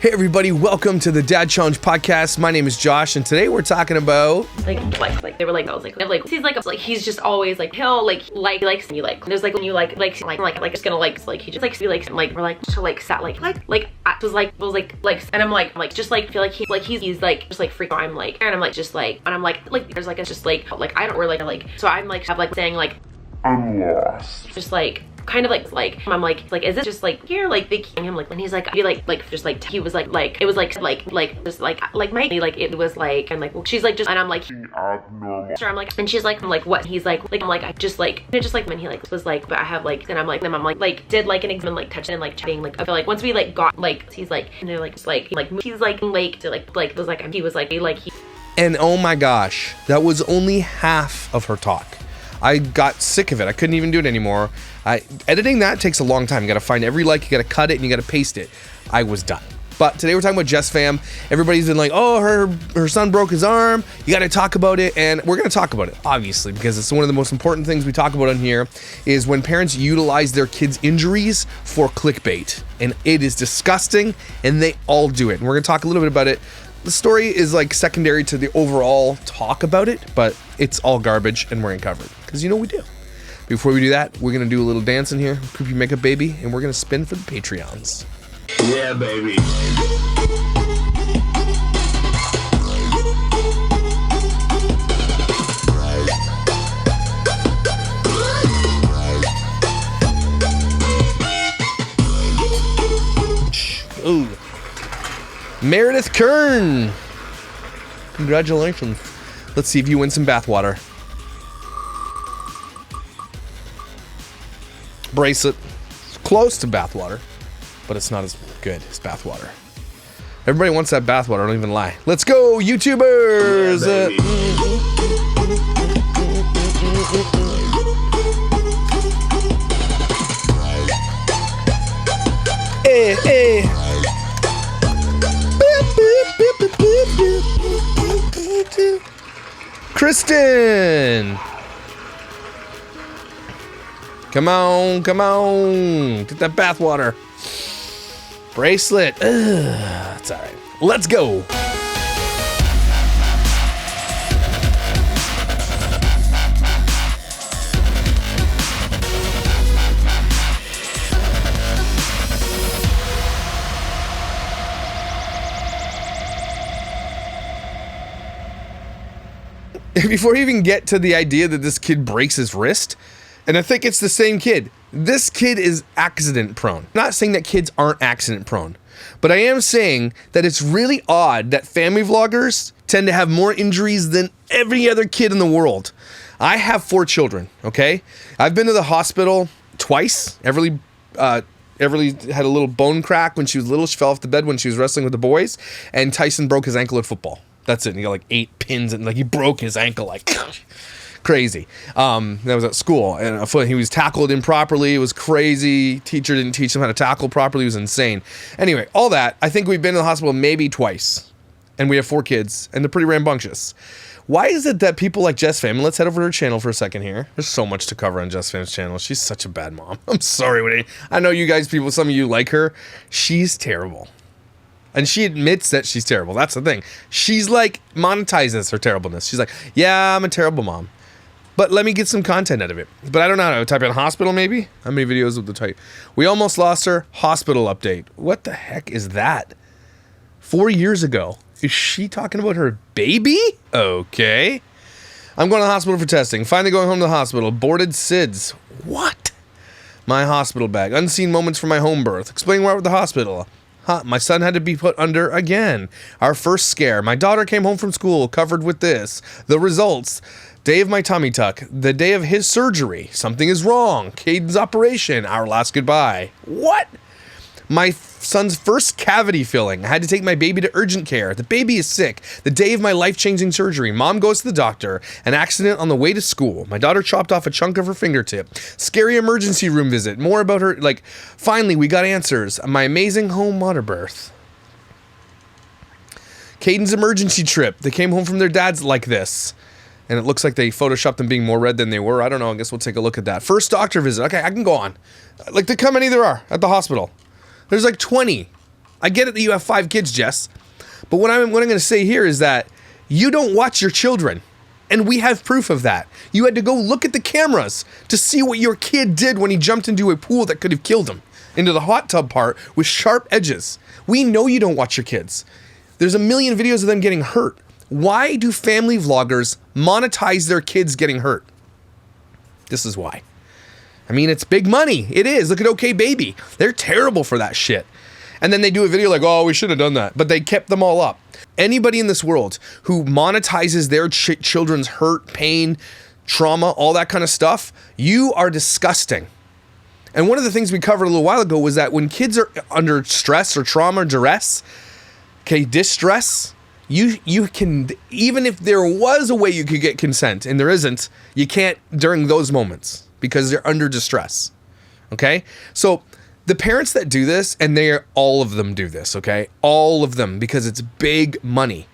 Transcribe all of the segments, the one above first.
Hey everybody, welcome to the Dad Challenge podcast. My name is Josh, and today we're talking about like they were like I was like he's just always like he'll like you like there's like when you like just gonna like he just likes to be like we're like to like sat like I was like and I'm like just like feel like he's like just like freak I'm like and I'm like just like and I'm like there's like it's just like I don't really like so I'm like have like saying like I'm lost just like kind of like I'm like is it just like you're like big him like when he's like he like just like he was like it was like just like my like it was like and like well, she's like just and I'm like abnormal sure I'm like and she's like I'm like what he's like I'm like I just like when he like was like but I have like and I'm like did like an exam like touching and like chatting like I feel like once we like got like he's like and they're like just like he's like to like was like he was like he and oh my gosh, that was only half of her talk. I got sick of it. I couldn't even do it anymore. Editing that takes a long time. You gotta find every like, you gotta cut it, and you gotta paste it. I was done. But today we're talking about Jesssfam. Everybody's been like, oh, her son broke his arm. You gotta talk about it, and we're gonna talk about it, obviously, because it's one of the most important things we talk about on here is when parents utilize their kids' injuries for clickbait. And it is disgusting, and they all do it. And we're gonna talk a little bit about it. The story is like secondary to the overall talk about it, but it's all garbage, and we're gonna cover it, because you know we do. Before we do that, we're gonna do a little dance in here, Creepy Makeup Baby, and we're gonna spin for the Patreons. Yeah, baby. Ooh. Meredith Kern. Congratulations. Let's see if you win some bathwater. Bracelet. It's close to bathwater, but it's not as good as bathwater. Everybody wants that bathwater, don't even lie. Let's go, YouTubers! Yeah, hey. Kristen! Come on. Get that bathwater. Bracelet. It's alright. Let's go. Before you even get to the idea that this kid breaks his wrist, and I think it's the same kid. This kid is accident prone. I'm not saying that kids aren't accident prone, but I am saying that it's really odd that family vloggers tend to have more injuries than every other kid in the world. I have 4 children, okay? I've been to the hospital twice. Everly had a little bone crack when she was little. She fell off the bed when she was wrestling with the boys, and Tyson broke his ankle at football. That's it. And he got like 8 pins and like he broke his ankle like crazy. That was at school, and he was tackled improperly. It was crazy. Teacher didn't teach him how to tackle properly. It was insane. Anyway, all that. I think we've been to the hospital maybe twice, and we have 4 kids, and they're pretty rambunctious. Why is it that people like Jesssfam, and let's head over to her channel for a second here. There's so much to cover on Jesssfam's channel. She's such a bad mom. I'm sorry, I know you guys, people, some of you like her. She's terrible. And she admits that she's terrible. That's the thing. She's like, monetizes her terribleness. She's like, yeah, I'm a terrible mom, but let me get some content out of it. But I don't know how to type in hospital, maybe? How many videos would the type? We almost lost her. Hospital update. What the heck is that? 4 years ago. Is she talking about her baby? Okay. I'm going to the hospital for testing. Finally going home to the hospital. Aborted SIDS. What? My hospital bag. Unseen moments from my home birth. Explain why we're at the hospital. My son had to be put under again. Our first scare. My daughter came home from school covered with this. The results. Day of my tummy tuck. The day of his surgery. Something is wrong. Caden's operation. Our last goodbye. What? My son's first cavity filling. I had to take my baby to urgent care. The baby is sick. The day of my life-changing surgery. Mom goes to the doctor. An accident on the way to school. My daughter chopped off a chunk of her fingertip. Scary emergency room visit. More about her, like, finally we got answers. My amazing home water birth. Caden's emergency trip. They came home from their dad's like this. And it looks like they photoshopped them being more red than they were. I don't know. I guess we'll take a look at that. First doctor visit. Okay, I can go on. Like, how many there are at the hospital? There's like 20. I get it that you have 5 kids, Jess. But what I'm going to say here is that you don't watch your children. And we have proof of that. You had to go look at the cameras to see what your kid did when he jumped into a pool that could have killed him. Into the hot tub part with sharp edges. We know you don't watch your kids. There's a million videos of them getting hurt. Why do family vloggers monetize their kids getting hurt? This is why. I mean, it's big money. It is. Look at OK Baby. They're terrible for that shit. And then they do a video like, oh, we should have done that. But they kept them all up. Anybody in this world who monetizes their children's hurt, pain, trauma, all that kind of stuff, you are disgusting. And one of the things we covered a little while ago was that when kids are under stress or trauma or duress, okay, distress, you can, even if there was a way you could get consent, and there isn't, you can't during those moments because they're under distress, okay? So the parents that do this, and all of them do this, okay? All of them, because it's big money.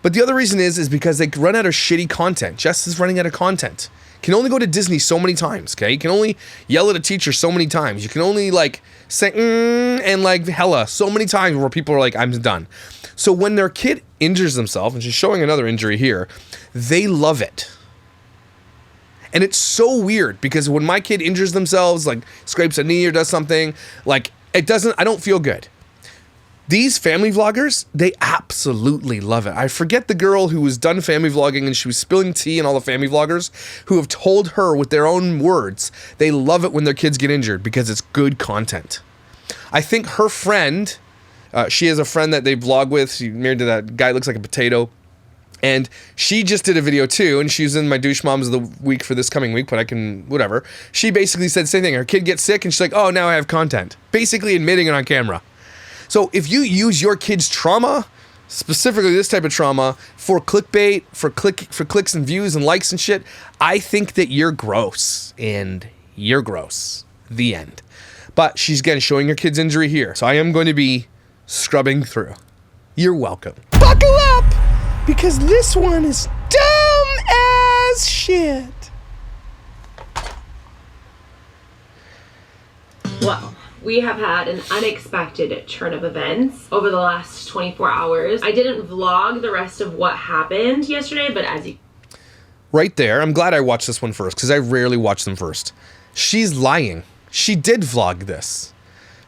But the other reason is because they run out of shitty content. Jess is running out of content. Can only go to Disney so many times, okay? You can only yell at a teacher so many times. You can only like say and like hella so many times where people are like, I'm done. So when their kid injures themselves, and she's showing another injury here, they love it. And it's so weird because when my kid injures themselves, like scrapes a knee or does something, like I don't feel good. These family vloggers, they absolutely love it. I forget the girl who was done family vlogging and she was spilling tea and all the family vloggers who have told her with their own words, they love it when their kids get injured because it's good content. I think her friend, she has a friend that they vlog with. She's married to that guy, looks like a potato. And she just did a video too, and she was in my douche moms of the week for this coming week, but I can, whatever. She basically said the same thing. Her kid gets sick and she's like, oh, now I have content. Basically admitting it on camera. So if you use your kid's trauma, specifically this type of trauma, for clickbait, for clicks and views and likes and shit, I think that you're gross. And you're gross. The end. But she's again showing her kid's injury here. So I am going to be scrubbing through. You're welcome. Buckle up! Because this one is dumb as shit. Well, we have had an unexpected turn of events over the last 24 hours. I didn't vlog the rest of what happened yesterday, but as you... Right there, I'm glad I watched this one first, because I rarely watch them first. She's lying. She did vlog this.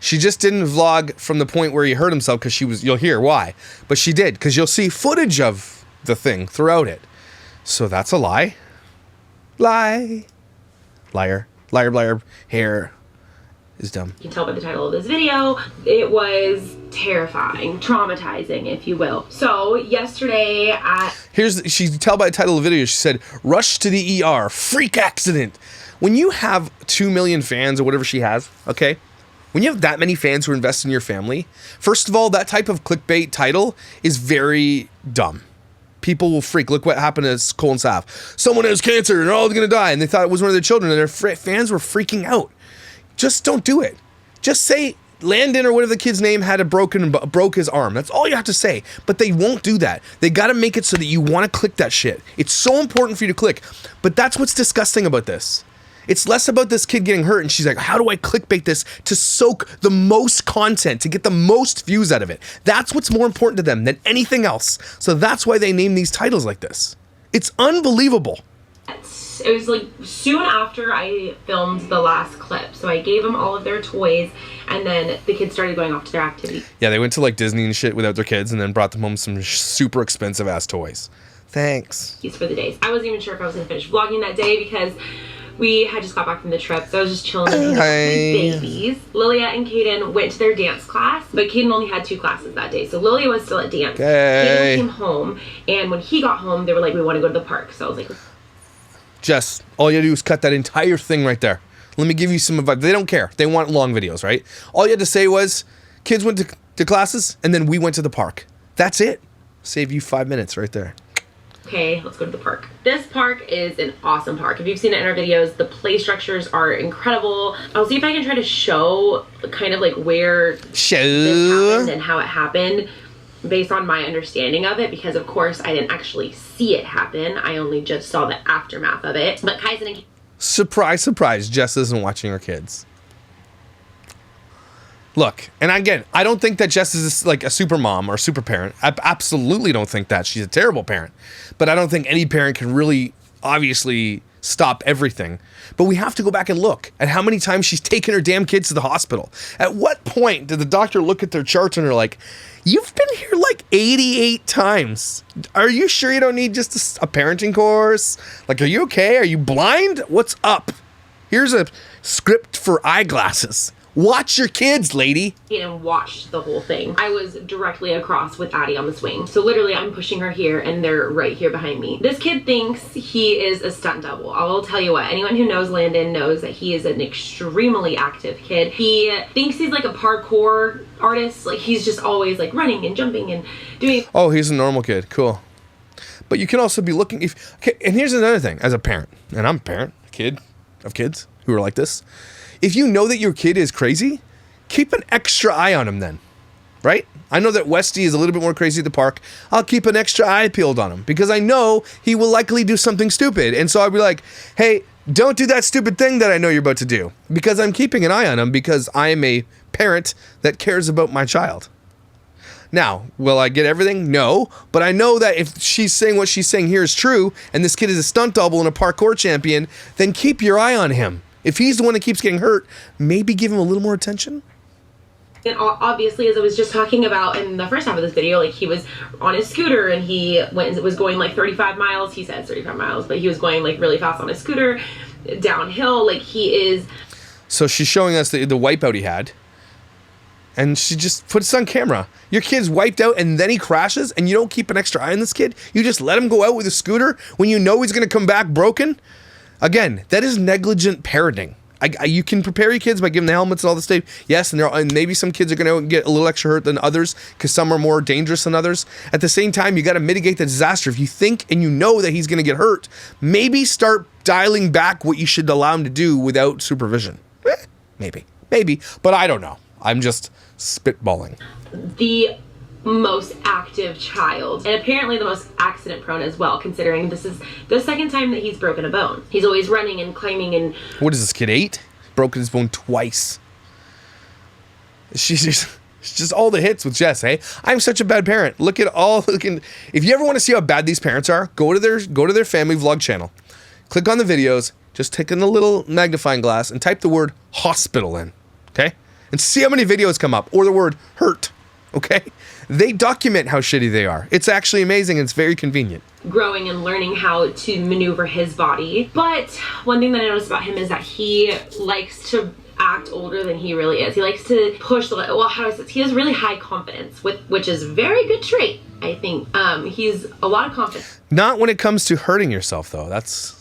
She just didn't vlog from the point where he hurt himself because you'll hear why. But she did, because you'll see footage of the thing throughout it. So that's a lie. Lie. Liar. Liar, liar. Hair is dumb. You can tell by the title of this video, it was terrifying, traumatizing, if you will. So yesterday she can tell by the title of the video, she said, rush to the ER, freak accident. When you have 2 million fans or whatever she has, okay? When you have that many fans who invest in your family, first of all, that type of clickbait title is very dumb. People will freak. Look what happened to Cole and Sav. Someone has cancer and they're all going to die. And they thought it was one of their children and their fans were freaking out. Just don't do it. Just say Landon or whatever the kid's name had broke his arm. That's all you have to say. But they won't do that. They got to make it so that you want to click that shit. It's so important for you to click. But that's what's disgusting about this. It's less about this kid getting hurt and she's like, how do I clickbait this to soak the most content, to get the most views out of it? That's what's more important to them than anything else. So that's why they name these titles like this. It's unbelievable. It was like soon after I filmed the last clip. So I gave them all of their toys and then the kids started going off to their activity. Yeah, they went to like Disney and shit without their kids and then brought them home some super expensive ass toys. Thanks. For the days. I wasn't even sure if I was going to finish vlogging that day because we had just got back from the trip, so I was just chilling and hanging out with my babies. Lilia and Kaden went to their dance class, but Kaden only had 2 classes that day, so Lilia was still at dance. Kaden came home, and when he got home, they were like, we want to go to the park. So I was like, Jess, all you had to do is cut that entire thing right there. Let me give you some advice. They don't care. They want long videos, right? All you had to say was, kids went to classes, and then we went to the park. That's it. Save you 5 minutes right there. Okay, let's go to the park. This park is an awesome park. If you've seen it in our videos, the play structures are incredible. I'll see if I can try to show kind of like where this happened and how it happened based on my understanding of it, because of course I didn't actually see it happen. I only just saw the aftermath of it. But Kyson and... Surprise, surprise, Jess isn't watching her kids. Look, and again, I don't think that Jess is like a super mom or super parent. I absolutely don't think that. She's a terrible parent. But I don't think any parent can really obviously stop everything. But we have to go back and look at how many times she's taken her damn kids to the hospital. At what point did the doctor look at their charts and they're like, you've been here like 88 times. Are you sure you don't need just a parenting course? Like, are you okay? Are you blind? What's up? Here's a script for eyeglasses. Watch your kids, lady. And watched the whole thing. I was directly across with Addie on the swing. So literally I'm pushing her here and they're right here behind me. This kid thinks he is a stunt double. I will tell you what, anyone who knows Landon knows that he is an extremely active kid. He thinks he's like a parkour artist. Like he's just always like running and jumping and doing. Oh, he's a normal kid. Cool. But you can also be looking okay, and here's another thing as a parent, and I'm a parent, a kid of kids who are like this. If you know that your kid is crazy, keep an extra eye on him then, right? I know that Westy is a little bit more crazy at the park. I'll keep an extra eye peeled on him because I know he will likely do something stupid. And so I'll be like, hey, don't do that stupid thing that I know you're about to do, because I'm keeping an eye on him because I am a parent that cares about my child. Now, will I get everything? No, but I know that if she's saying what she's saying here is true, and this kid is a stunt double and a parkour champion, then keep your eye on him. If he's the one that keeps getting hurt, maybe give him a little more attention. And obviously, as I was just talking about in the first half of this video, like he was on his scooter and he was going like 35 miles. He said 35 miles, but he was going like really fast on his scooter downhill. Like he is. So she's showing us the wipeout he had. And she just puts it on camera. Your kid's wiped out and then he crashes and you don't keep an extra eye on this kid? You just let him go out with a scooter when you know he's going to come back broken? Again, that is negligent parenting. You can prepare your kids by giving them the helmets and all this stuff. Yes, and maybe some kids are going to get a little extra hurt than others because some are more dangerous than others. At the same time, you got to mitigate the disaster. If you think and you know that he's going to get hurt, maybe start dialing back what you should allow him to do without supervision. Maybe, but I don't know. I'm just spitballing. The most active child, and apparently the most accident prone as well, considering this is the second time that he's broken a bone. He's always running and climbing and... What is this kid, 8? Broken his bone twice. She's just all the hits with Jess, hey? I'm such a bad parent. Look at all... If you ever want to see how bad these parents are, go to their family vlog channel. Click on the videos, just take in a little magnifying glass and type the word hospital in, okay? And see how many videos come up, or the word hurt, okay? They document how shitty they are. It's actually amazing and it's very convenient. Growing and learning how to maneuver his body. But one thing that I noticed about him is that he likes to act older than he really is. He likes to push he has really high confidence, which is a very good trait, I think. He's a lot of confidence. Not when it comes to hurting yourself though. That's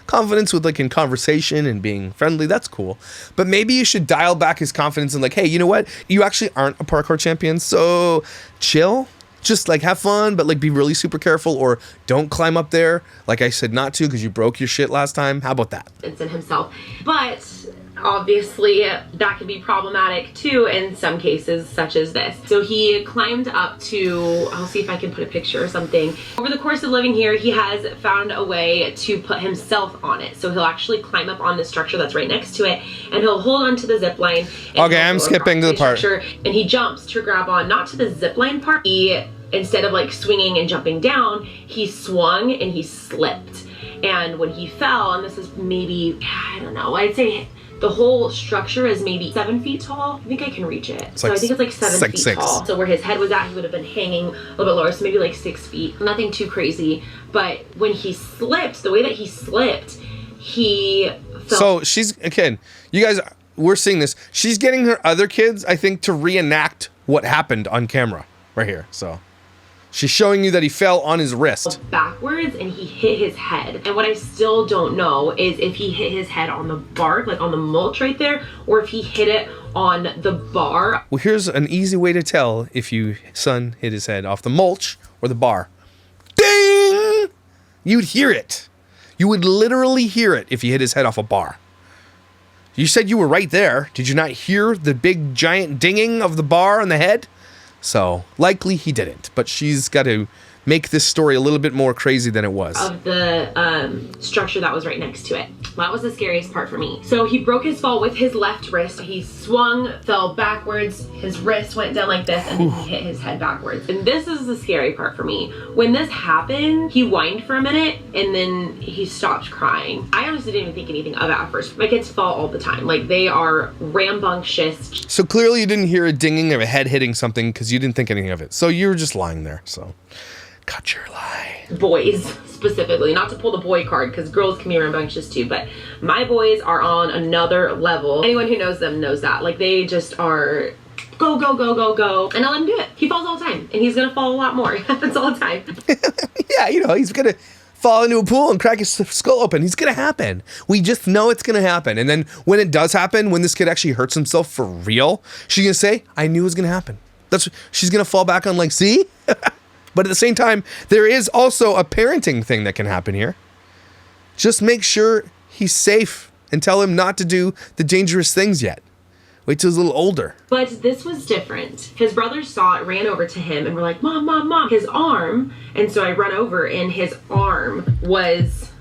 confidence with like in conversation and being friendly, that's cool. But maybe you should dial back his confidence and like, hey, you know what? You actually aren't a parkour champion, so chill. Just like have fun, but like be really super careful, or don't climb up there like I said not to because you broke your shit last time. How about that? It's in himself. But obviously that could be problematic too in some cases, such as this. So he climbed up to, I'll see if I can put a picture or something. Over the course of living here, he has found a way to put himself on it. So he'll actually climb up on the structure that's right next to it, and he'll hold onto the zip line. Okay, I'm skipping to the part. And he jumps to grab on, not to the zip line part. Instead of like swinging and jumping down, he swung and he slipped. And when he fell, and this is maybe, I don't know, I'd say the whole structure is maybe 7 feet tall. I think I can reach it. So I think it's like 7 feet tall. So where his head was at, he would have been hanging a little bit lower, so maybe like 6 feet. Nothing too crazy. But when he slipped, the way that he slipped, he fell. So she's, again, you guys, we're seeing this. She's getting her other kids, I think, to reenact what happened on camera right here. So she's showing you that he fell on his wrist backwards and he hit his head. And what I still don't know is if he hit his head on the bark, like on the mulch right there, or if he hit it on the bar. Well, here's an easy way to tell if your son hit his head off the mulch or the bar. Ding! You'd hear it. You would literally hear it if he hit his head off a bar. You said you were right there. Did you not hear the big giant dinging of the bar on the head? So likely he didn't, but she's got to make this story a little bit more crazy than it was. Of the structure that was right next to it. That was the scariest part for me. So he broke his fall with his left wrist. He swung, fell backwards, his wrist went down like this, and then he hit his head backwards. And this is the scary part for me. When this happened, he whined for a minute, and then he stopped crying. I honestly didn't even think anything of it at first. My kids fall all the time. Like, they are rambunctious. So clearly you didn't hear a dinging of a head hitting something because you didn't think anything of it. So you were just lying there, so cut your lie. Boys, specifically, not to pull the boy card because girls can be rambunctious too, but my boys are on another level. Anyone who knows them knows that. Like, they just are go, go, go, go, go. And I let him do it. He falls all the time, and he's gonna fall a lot more. It happens all the time. Yeah, you know, he's gonna fall into a pool and crack his skull open. He's gonna happen. We just know it's gonna happen. And then when it does happen, when this kid actually hurts himself for real, she's gonna say, I knew it was gonna happen. She's gonna fall back on, like, see? But at the same time, there is also a parenting thing that can happen here. Just make sure he's safe and tell him not to do the dangerous things yet. Wait till he's a little older. But this was different. His brothers saw it, ran over to him, and were like, Mom, Mom, Mom, his arm. And so I run over, and his arm was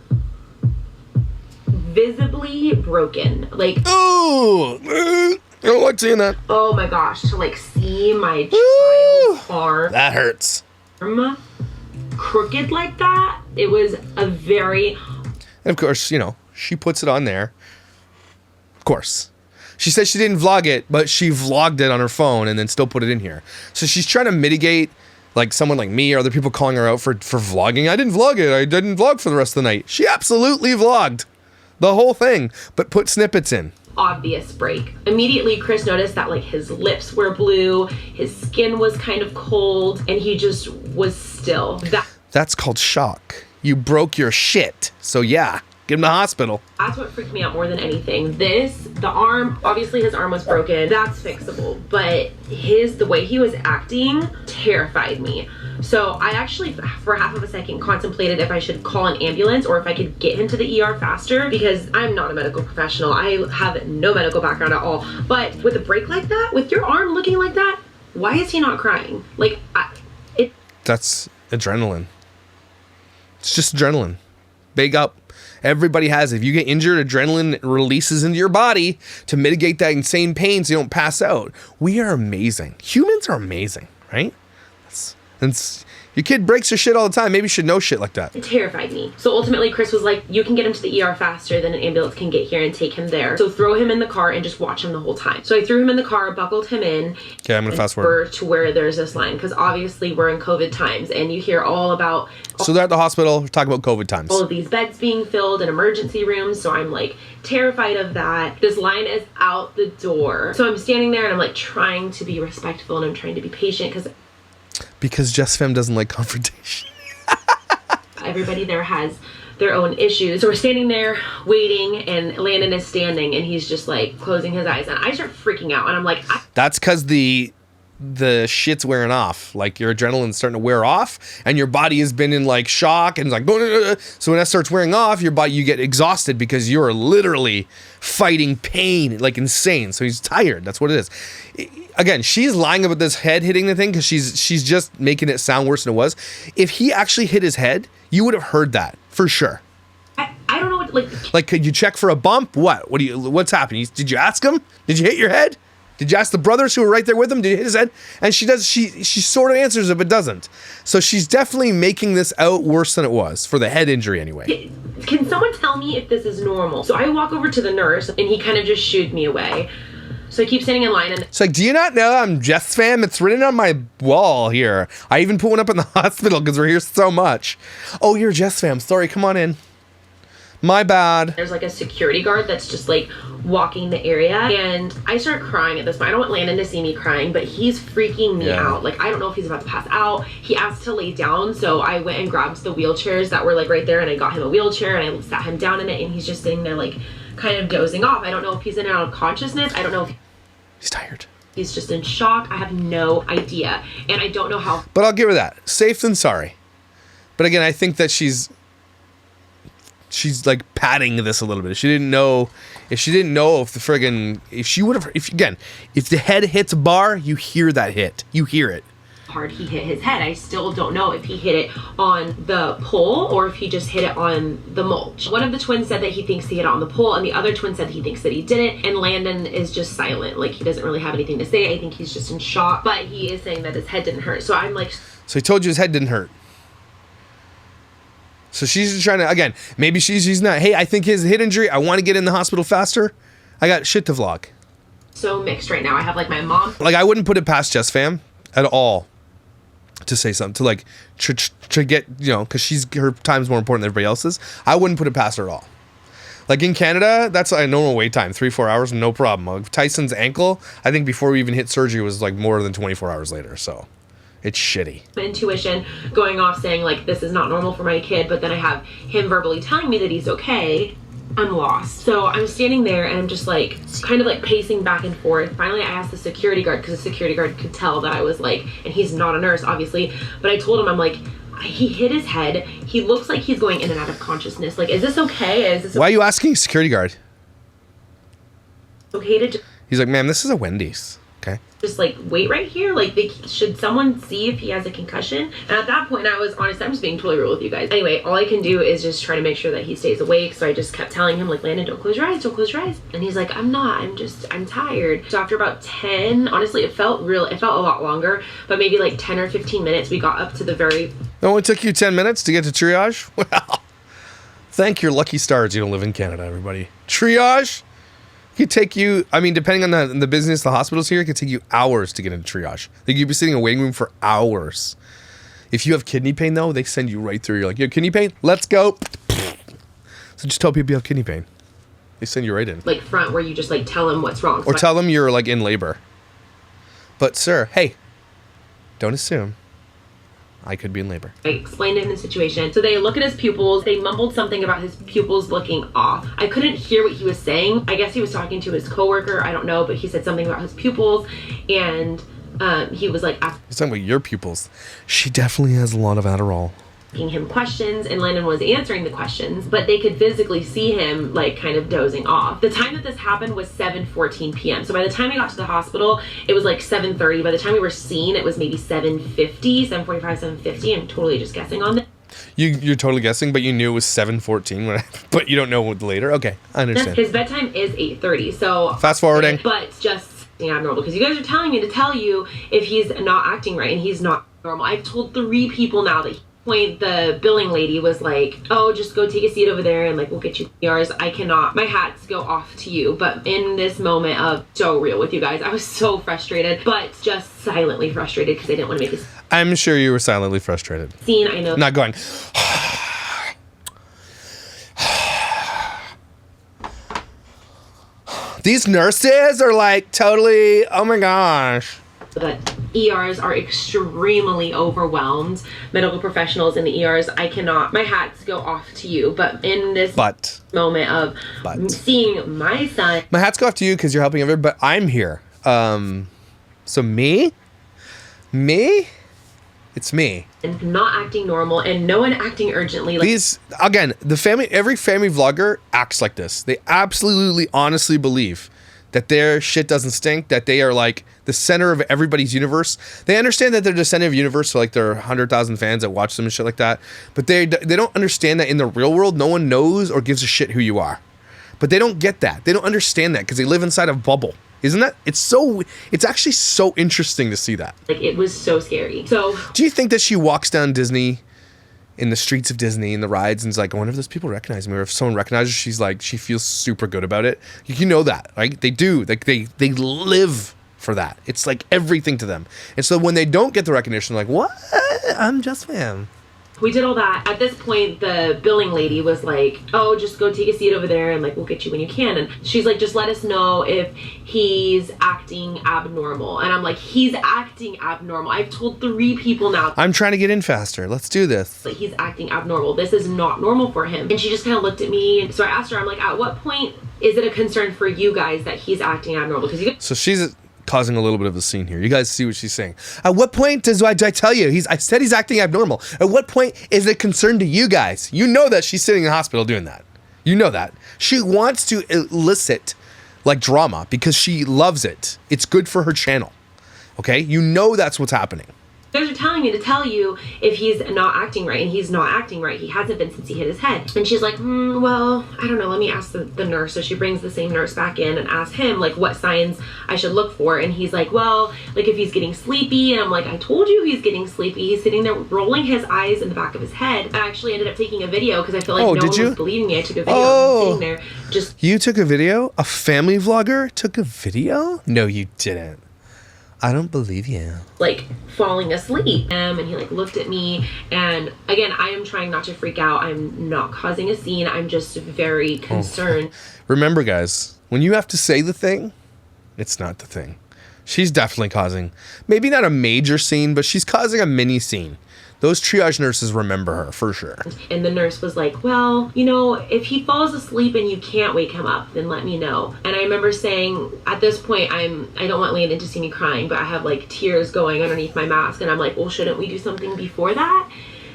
visibly broken. Like, oh, I don't like seeing that. Oh my gosh, to like see my child's arm. That hurts. Crooked like that, it was a very... And of course, you know, she puts it on there. Of course. She says she didn't vlog it, but she vlogged it on her phone and then still put it in here. So she's trying to mitigate, like, someone like me or other people calling her out for vlogging. I didn't vlog it. I didn't vlog for the rest of the night. She absolutely vlogged the whole thing, but put snippets in. Obvious break. Immediately, Chris noticed that, like, his lips were blue, his skin was kind of cold, and he just was still. That's called shock. You broke your shit. So yeah, get him to the hospital. That's what freaked me out more than anything. The arm, obviously his arm was broken. That's fixable. But the way he was acting terrified me. So I actually, for half of a second, contemplated if I should call an ambulance or if I could get him to the ER faster, because I'm not a medical professional. I have no medical background at all. But with a break like that, with your arm looking like that, why is he not crying? Like, That's adrenaline. It's just adrenaline. Big up. Everybody has it. If you get injured, adrenaline releases into your body to mitigate that insane pain so you don't pass out. We are amazing. Humans are amazing, right? Your kid breaks your shit all the time. Maybe you should know shit like that. It terrified me. So ultimately, Chris was like, you can get him to the ER faster than an ambulance can get here and take him there. So throw him in the car and just watch him the whole time. So I threw him in the car, buckled him in. Okay, I'm going to fast forward. To where there's this line, because obviously we're in COVID times and you hear all about... So they're at the hospital, talking about COVID times. All of these beds being filled in emergency rooms. So I'm like terrified of that. This line is out the door. So I'm standing there and I'm like trying to be respectful and I'm trying to be patient because Jesssfam doesn't like confrontation. Everybody there has their own issues. So we're standing there waiting and Landon is standing and he's just like closing his eyes and I start freaking out and I'm like... That's because the shit's wearing off. Like your adrenaline's starting to wear off and your body has been in like shock and it's like... So when that starts wearing off, your body, you get exhausted because you're literally fighting pain like insane. So he's tired. That's what it is. Again, she's lying about this head hitting the thing because she's just making it sound worse than it was. If he actually hit his head, you would have heard that for sure. I don't know what, like could you check for a bump? What's happening? Did you ask him? Did you hit your head? Did you ask the brothers who were right there with him? Did you hit his head? And she sort of answers it but doesn't. So she's definitely making this out worse than it was for the head injury anyway. Can someone tell me if this is normal? So I walk over to the nurse and he kind of just shooed me away. So I keep standing in line and... It's like, do you not know I'm Jesssfam? It's written on my wall here. I even put one up in the hospital because we're here so much. Oh, you're Jesssfam. Sorry, come on in. My bad. There's like a security guard that's just like walking the area and I start crying at this point. I don't want Landon to see me crying, but he's freaking me out. Like, I don't know if he's about to pass out. He asked to lay down, so I went and grabbed the wheelchairs that were like right there and I got him a wheelchair and I sat him down in it and he's just sitting there like kind of dozing off. I don't know if he's in and out of consciousness. I don't know if he's tired. He's just in shock. I have no idea. And I don't know how. But I'll give her that. Safe than sorry. But again, I think that she's like padding this a little bit. If she didn't know if the head hits a bar, you hear that hit. You hear it. hard he hit his head. I still don't know if he hit it on the pole or if he just hit it on the mulch. One of the twins said that he thinks he hit it on the pole, and the other twin said he thinks that he didn't, and Landon is just silent. Like, he doesn't really have anything to say. I think he's just in shock, but he is saying that his head didn't hurt. So I'm like... So he told you his head didn't hurt. So she's just trying to, again, maybe she's not, hey, I think his head injury, I want to get in the hospital faster. I got shit to vlog. So mixed right now. I have like my mom. Like, I wouldn't put it past Jesssfam at all to say something, to like, to get, you know, because her time's more important than everybody else's. I wouldn't put it past her at all. Like in Canada, that's a normal wait time, 3-4 hours, no problem. Like Tyson's ankle, I think before we even hit surgery was like more than 24 hours later, so. It's shitty. Intuition going off saying like, this is not normal for my kid, but then I have him verbally telling me that he's okay. I'm lost. So I'm standing there and I'm just like, kind of like pacing back and forth. Finally, I asked the security guard, because the security guard could tell that I was like, and he's not a nurse, obviously, but I told him, I'm like, he hit his head. He looks like he's going in and out of consciousness. Like, is this okay? Is this okay? Why are you asking security guard? Okay to just... He's like, ma'am, this is a Wendy's. Okay. Just like wait right here, like should someone see if he has a concussion? And at that point I was honest, I'm just being totally real with you guys. Anyway, all I can do is just try to make sure that he stays awake. So I just kept telling him like, Landon, don't close your eyes, don't close your eyes. And he's like, I'm not, I'm tired. So after about 10, honestly it felt a lot longer, but maybe like 10 or 15 minutes, we got up to the very... It only took you 10 minutes to get to triage? Well, thank your lucky stars you don't live in Canada, everybody. Triage? It could take you, I mean, depending on the business, the hospitals here, it could take you hours to get into triage. Like, you'd be sitting in a waiting room for hours. If you have kidney pain, though, they send you right through. You're like, you have kidney pain? Let's go. So just tell people you have kidney pain. They send you right in. Like, front where you just, like, tell them what's wrong. Or tell them you're, like, in labor. But, sir, hey, don't assume. I could be in labor. I explained to him the situation. So they look at his pupils. They mumbled something about his pupils looking off. I couldn't hear what he was saying. I guess he was talking to his coworker. I don't know, but he said something about his pupils, and he was like... He's talking about your pupils. She definitely has a lot of Adderall. Asking him questions, and Landon was answering the questions, but they could physically see him like kind of dozing off. The time that this happened was 7:14 p.m. So by the time we got to the hospital, it was like 7:30. By the time we were seen, it was maybe 7:50, 7:45, 7:50. I'm totally just guessing on that. You're totally guessing, but you knew it was 7:14, but you don't know later. Okay, I understand. His bedtime is 8:30, so... Fast forwarding. But just abnormal, because you guys are telling me to tell you if he's not acting right, and he's not normal. I've told 3 people now that point the billing lady was like, oh, just go take a seat over there and like we'll get you yours. I cannot, my hats go off to you. But in this moment of so real with you guys, I was so frustrated, but just silently frustrated because I didn't want to make a I'm sure you were silently frustrated. Scene. I know. Not going these nurses are like totally, oh my gosh. That ERs are extremely overwhelmed. Medical professionals in the ERs, I cannot, my hats go off to you. But in this moment of seeing my son. My hats go off to you because you're helping everybody, but I'm here. So me? It's me. And not acting normal and no one acting urgently. Like these, again, every family vlogger acts like this. They absolutely, honestly believe that their shit doesn't stink, that they are like the center of everybody's universe. They understand that they're the center of the universe, so like there are 100,000 fans that watch them and shit like that. But they don't understand that in the real world, no one knows or gives a shit who you are. But they don't get that. They don't understand that because they live inside a bubble. Isn't that? It's actually so interesting to see that. Like, it was so scary. So do you think that she walks down Disney, in the streets of Disney, in the rides, and is like, I wonder if those people recognize me, or if someone recognizes her, she's like, she feels super good about it. You know that, right? They do. Like they live for that. It's like everything to them. And so when they don't get the recognition, they're like, what? I'm Jesssfam. We did all that. At this point, the billing lady was like, oh, just go take a seat over there and like we'll get you when you can. And she's like, just let us know if he's acting abnormal. And I'm like, he's acting abnormal. I've told 3 people now. I'm trying to get in faster. Let's do this. Like, he's acting abnormal. This is not normal for him. And she just kind of looked at me. And so I asked her, I'm like, at what point is it a concern for you guys that he's acting abnormal? Because so she's causing a little bit of a scene here. You guys see what she's saying. At what point do I tell you I said he's acting abnormal? At what point is it a concern to you guys? You know that she's sitting in the hospital doing that. You know that. She wants to elicit like drama because she loves it. It's good for her channel. Okay? You know that's what's happening. Doctors are telling me to tell you if he's not acting right, and he's not acting right. He hasn't been since he hit his head. And she's like, well, I don't know, let me ask the nurse. So she brings the same nurse back in and asks him like what signs I should look for. And he's like, well, like if he's getting sleepy. And I'm like, I told you he's getting sleepy. He's sitting there rolling his eyes in the back of his head. I actually ended up taking a video because I feel like no one was believing me. I took a video of him sitting there just... You took a video? A family vlogger took a video? No, you didn't. I don't believe you. Like falling asleep. And he like looked at me, and again, I am trying not to freak out. I'm not causing a scene. I'm just very concerned. Remember guys, when you have to say the thing, it's not the thing. She's definitely causing, maybe not a major scene, but she's causing a mini scene. Those triage nurses remember her for sure. And the nurse was like, well, you know, if he falls asleep and you can't wake him up, then let me know. And I remember saying, at this point, I don't want Landon to see me crying, but I have like tears going underneath my mask. And I'm like, well, shouldn't we do something before that?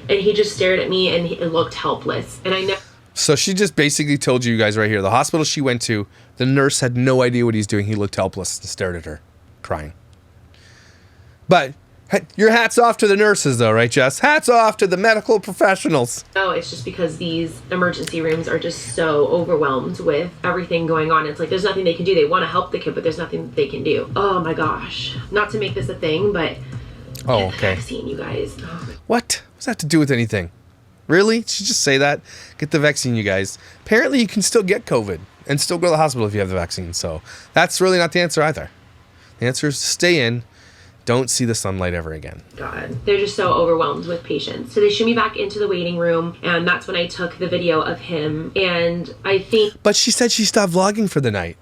And he just stared at me and he looked helpless. And I know. So she just basically told you guys right here, the hospital she went to, the nurse had no idea what he's doing. He looked helpless and stared at her, crying. But your hat's off to the nurses though, right, Jess? Hats off to the medical professionals. No, it's just because these emergency rooms are just so overwhelmed with everything going on. It's like there's nothing they can do. They want to help the kid, but there's nothing they can do. Oh my gosh. Not to make this a thing, but oh, okay. Vaccine, you guys. Oh. What? What's that to do with anything? Really? Did she just say that? Get the vaccine, you guys. Apparently you can still get COVID and still go to the hospital if you have the vaccine. So that's really not the answer either. The answer is to stay in. Don't see the sunlight ever again. God, they're just so overwhelmed with patients. So they shoo me back into the waiting room, and that's when I took the video of him. And I think... But she said she stopped vlogging for the night.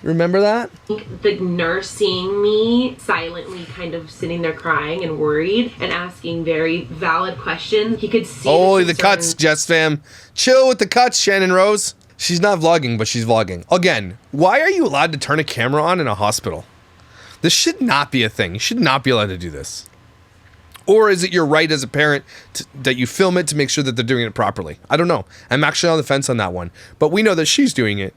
Remember that? I think the nurse seeing me silently kind of sitting there crying and worried and asking very valid questions. He could see... Oh, the cuts, Jesssfam. Chill with the cuts, Shannon Rose. She's not vlogging, but she's vlogging. Again, why are you allowed to turn a camera on in a hospital? This should not be a thing. You should not be allowed to do this. Or is it your right as a parent that you film it to make sure that they're doing it properly? I don't know. I'm actually on the fence on that one. But we know that she's doing it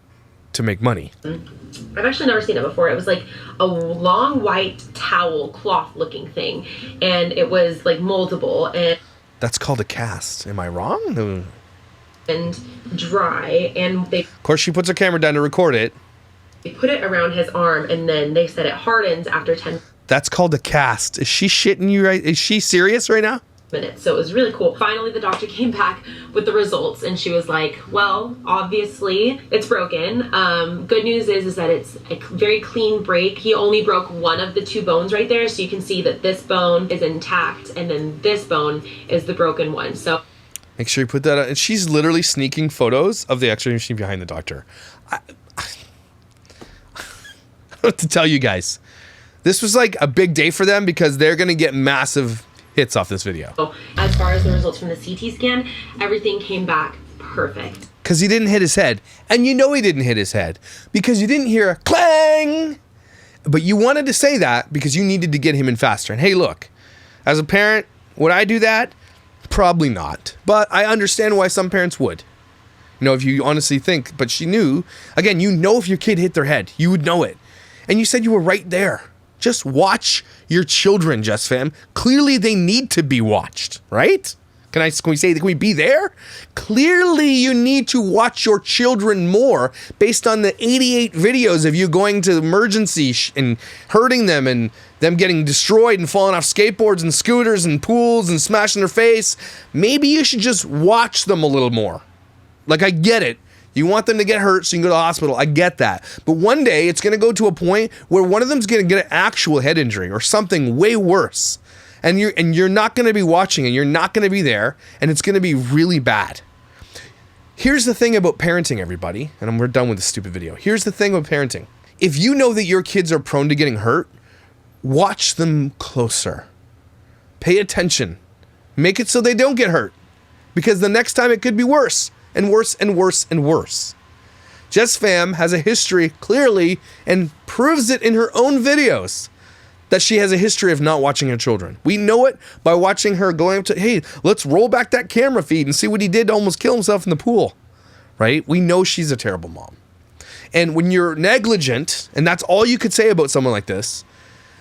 to make money. I've actually never seen it before. It was like a long white towel cloth looking thing. And it was like moldable. And that's called a cast. Am I wrong? And dry. And they... Of course, she puts her camera down to record it. They put it around his arm, and then they said it hardens after 10 That's called a cast. Is she shitting you right? Is she serious right now? minutes. So it was really cool. Finally, the doctor came back with the results, and she was like, well, obviously it's broken. Good news is that it's a very clean break. He only broke one of the two bones right there. So you can see that this bone is intact, and then this bone is the broken one. So make sure you put that on. And she's literally sneaking photos of the x-ray machine behind the doctor. I don't know what to tell you guys. This was like a big day for them because they're going to get massive hits off this video. So as far as the results from the CT scan, everything came back perfect. Because he didn't hit his head. And you know he didn't hit his head because you didn't hear a clang. But you wanted to say that because you needed to get him in faster. And hey, look, as a parent, would I do that? Probably not. But I understand why some parents would. You know, if you honestly think, but she knew. Again, you know if your kid hit their head, you would know it. And you said you were right there. Just watch your children, Jesssfam. Clearly they need to be watched, right? Can we be there? Clearly you need to watch your children more based on the 88 videos of you going to emergency and hurting them and them getting destroyed and falling off skateboards and scooters and pools and smashing their face. Maybe you should just watch them a little more. Like, I get it. You want them to get hurt so you can go to the hospital. I get that. But one day it's going to go to a point where one of them's going to get an actual head injury or something way worse. And you're not going to be watching and you're not going to be there, and it's going to be really bad. Here's the thing about parenting, everybody, and we're done with this stupid video. Here's the thing about parenting. If you know that your kids are prone to getting hurt, watch them closer. Pay attention. Make it so they don't get hurt. Because the next time it could be worse. And worse and worse and worse. Jesssfam has a history, clearly, and proves it in her own videos, that she has a history of not watching her children. We know it by watching her going up to, hey, let's roll back that camera feed and see what he did to almost kill himself in the pool. Right? We know she's a terrible mom. And when you're negligent, and that's all you could say about someone like this,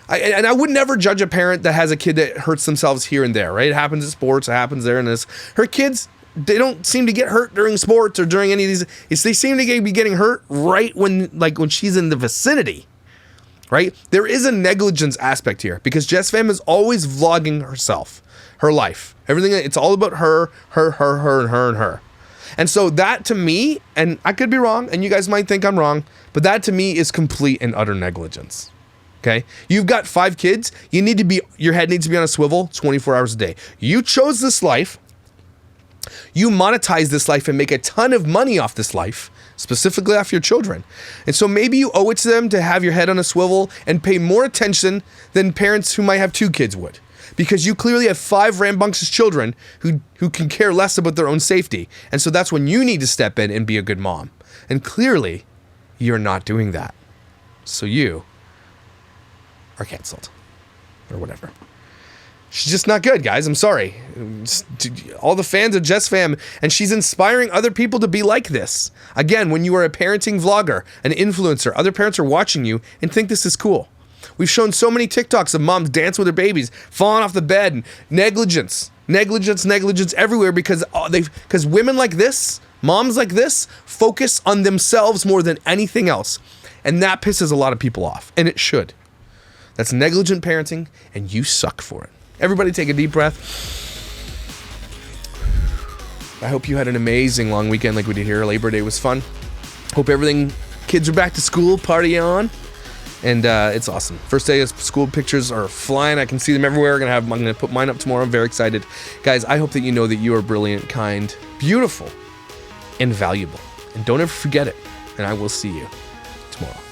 And I would never judge a parent that has a kid that hurts themselves here and there, right? It happens in sports, it happens there and this. Her kids, they don't seem to get hurt during sports or during any of these. They seem to be getting hurt right when she's in the vicinity, right? There is a negligence aspect here because Jesssfam is always vlogging herself, her life, everything. It's all about her. And so that to me, and I could be wrong, and you guys might think I'm wrong, but that to me is complete and utter negligence. Okay? You've got 5 kids. Your head needs to be on a swivel 24 hours a day. You chose this life. You monetize this life and make a ton of money off this life, specifically off your children. And so maybe you owe it to them to have your head on a swivel and pay more attention than parents who might have 2 kids would. Because you clearly have 5 rambunctious children who can care less about their own safety. And so that's when you need to step in and be a good mom. And clearly, you're not doing that. So you are canceled. Or whatever. She's just not good, guys. I'm sorry. All the fans of Jesssfam, and she's inspiring other people to be like this. Again, when you are a parenting vlogger, an influencer, other parents are watching you and think this is cool. We've shown so many TikToks of moms dancing with their babies, falling off the bed, and negligence everywhere because women like this, moms like this, focus on themselves more than anything else. And that pisses a lot of people off, and it should. That's negligent parenting, and you suck for it. Everybody take a deep breath. I hope you had an amazing long weekend like we did here. Labor Day was fun. Hope kids are back to school, party on. And it's awesome. First day of school, pictures are flying. I can see them everywhere. I'm gonna put mine up tomorrow. I'm very excited. Guys, I hope that you know that you are brilliant, kind, beautiful, and valuable. And don't ever forget it. And I will see you tomorrow.